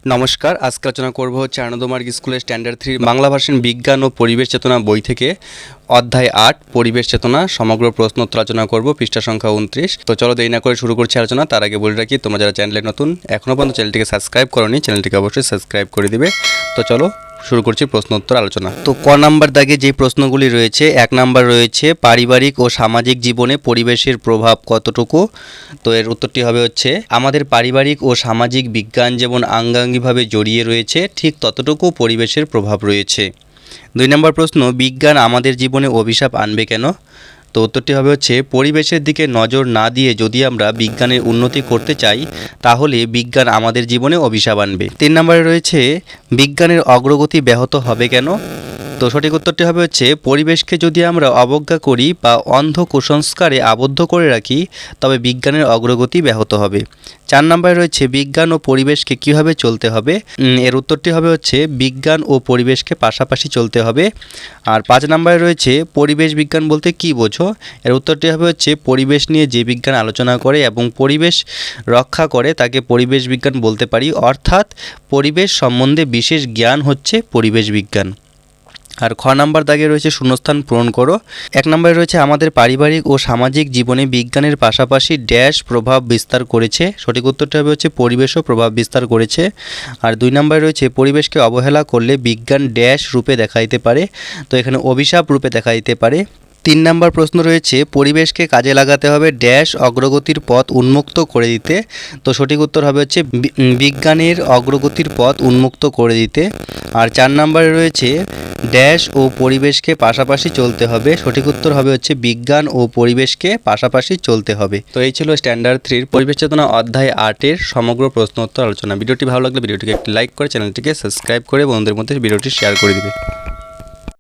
নমস্কার, আজকে আলোচনা করব হচ্ছে আনন্দমার্গ স্কুলের স্ট্যান্ডার্ড 3 বাংলা ভার্সন বিজ্ঞান ও পরিবেশ চেতনা বই থেকে অধ্যায় 8 পরিবেশ চেতনা সমগ্র প্রশ্ন উত্তর আলোচনা করব, পৃষ্ঠা সংখ্যা 29। তো চলো দেরি না করে শুরু করছি আলোচনা। তার আগে বলে রাখি, তোমরা যারা চ্যানেলে নতুন এখনও পর্যন্ত চ্যানেলটিকে সাবস্ক্রাইব করোনি, চ্যানেলটিকে অবশ্যই সাবস্ক্রাইব করে দিবে। তো চলো শুরু করছি প্রশ্ন উত্তর আলোচনা। তো ক নাম্বার দাগে যে প্রশ্নগুলি রয়েছে, 1 নাম্বার রয়েছে পারিবারিক ও সামাজিক জীবনে পরিবেশের প্রভাব কতটুকু। তো এর উত্তরটি হবে হচ্ছে আমাদের পারিবারিক ও সামাজিক বিজ্ঞান যেমন আঙ্গাঙ্গিভাবে জড়িয়ে রয়েছে, ঠিক ততটুকু পরিবেশের প্রভাব রয়েছে। 2 নম্বর প্রশ্ন, বিজ্ঞান আমাদের জীবনে অভিশাপ আনবে কেন। তো উত্তরটি হবে হচ্ছে পরিবেশের দিকে নজর না দিয়ে যদি আমরা বিজ্ঞানের উন্নতি করতে চাই, তাহলে বিজ্ঞান আমাদের জীবনে অভিশাপ আনবে। 3 নম্বরে রয়েছে বিজ্ঞানের অগ্রগতি ব্যাহত হবে কেন। তো সঠিক উত্তরটি হবে হচ্ছে পরিবেশকে যদি আমরা অবজ্ঞা করি বা অন্ধ কুসংস্কারে আবদ্ধ করে রাখি, তবে বিজ্ঞানের অগ্রগতি ব্যাহত হবে। 4 নম্বরে রয়েছে বিজ্ঞান ও পরিবেশকে কীভাবে চলতে হবে। এর উত্তরটি হবে হচ্ছে বিজ্ঞান ও পরিবেশকে পাশাপাশি চলতে হবে। আর 5 নম্বরে রয়েছে পরিবেশ বিজ্ঞান বলতে কী বোঝো। এর উত্তরটি হবে হচ্ছে পরিবেশ নিয়ে যে বিজ্ঞান আলোচনা করে এবং পরিবেশ রক্ষা করে তাকে পরিবেশ বিজ্ঞান বলতে পারি, অর্থাৎ পরিবেশ সম্বন্ধে বিশেষ জ্ঞান হচ্ছে পরিবেশ বিজ্ঞান। আর খ নাম্বার দাগে রয়েছে শূন্যস্থান পূরণ করো। 1 নম্বরে রয়েছে আমাদের পারিবারিক ও সামাজিক জীবনে বিজ্ঞানের পাশাপাশি ড্যাশ প্রভাব বিস্তার করেছে। সঠিক উত্তরটা হবে হচ্ছে পরিবেশও প্রভাব বিস্তার করেছে। আর 2 নম্বরে রয়েছে পরিবেশকে অবহেলা করলে বিজ্ঞান ড্যাশ রূপে দেখা দিতে পারে। তো এখানে অভিশাপ রূপে দেখা দিতে পারে। 3 নম্বর প্রশ্ন রয়েছে পরিবেশকে কাজে লাগাতে হবে ড্যাশ অগ্রগতির পথ উন্মুক্ত করে দিতে। তো সঠিক উত্তর হবে হচ্ছে বিজ্ঞানের অগ্রগতির পথ উন্মুক্ত করে দিতে। আর 4 নম্বরে রয়েছে ড্যাশ ও পরিবেশকে পাশাপাশি চলতে হবে। সঠিক উত্তর হবে হচ্ছে বিজ্ঞান ও পরিবেশকে পাশাপাশি চলতে হবে। তো এই ছিল স্ট্যান্ডার্ড 3 পরিবেশ চেতনা অধ্যায় 8 এর সমগ্র প্রশ্ন উত্তর আলোচনা। ভিডিওটি ভালো লাগলে ভিডিওটিকে একটি লাইক করে চ্যানেলটিকে সাবস্ক্রাইব করে বন্ধুদের মধ্যে ভিডিওটি শেয়ার করে দিবে।